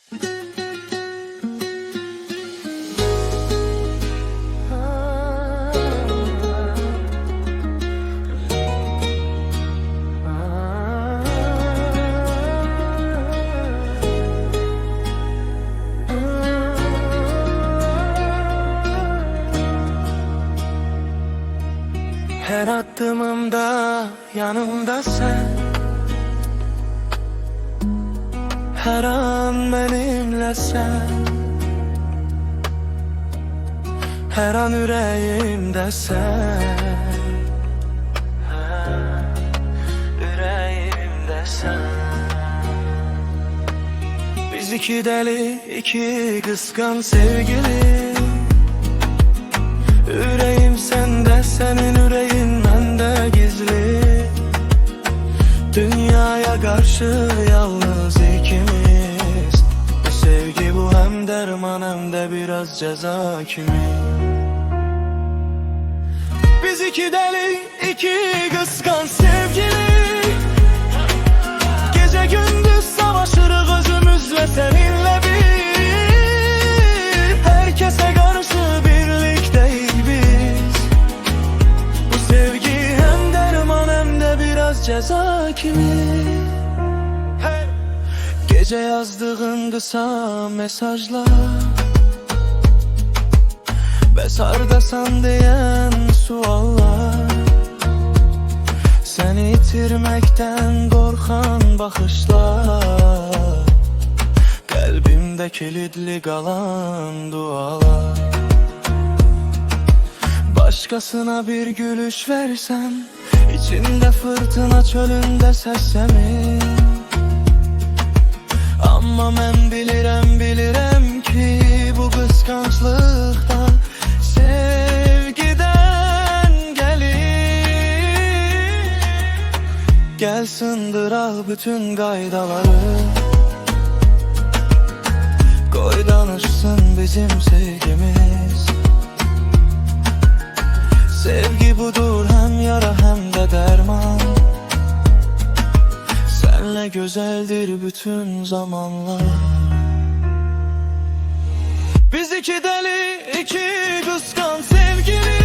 Her adımımda yanımda sen, her an benimle sen, her an yüreğimde sen, yüreğimde sen. Biz iki deli, iki kıskan sevgili. Yüreğim sende, senin yüreğin bende gizli. Dünyaya karşı yalnız ikimiz. Bu sevgi bu hem derman hem de biraz ceza kimi. Biz iki deli, iki kıskan sevgili. Gece gündüz savaşırız özümüz ve seninle bir. Herkese karşı birlikteyiz biz. Bu sevgi hem derman hem de biraz ceza kimi. Hey! Gece yazdığın kısa mesajlar, besardasan diyen suallar, seni yitirmekten korkan bakışlar, kalbimde kilitli kalan dualar. Başkasına bir gülüş versem, içinde fırtına çölünde seslemin. Ama ben bilirem ki bu kıskançlıkta sevgiden gelir. Gel sındır al bütün kaydaları, koy danışsın bizim sevgimiz. Sevgi budur, hem yara hem de derman. Senle güzeldir bütün zamanlar. Biz iki deli, iki kıskan sevgili.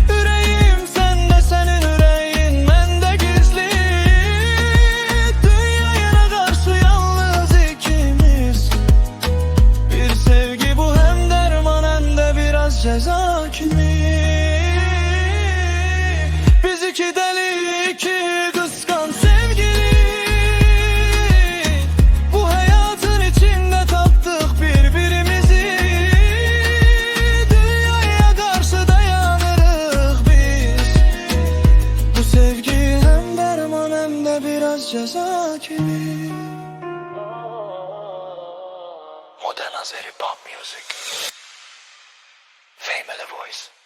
Yüreğim sende, senin yüreğin bende gizli. Dünyaya karşı yalnız ikimiz. Bir sevgi bu hem derman hem de biraz ceza kimi. Biz iki deli, iki kıskan sevgili. Bu hayatın içinde taptık birbirimizi. Dünyaya karşı dayanırız biz. Bu sevgi hem derman hem de biraz ceza kimi. Modern Azeri Pop Music. Family Voice.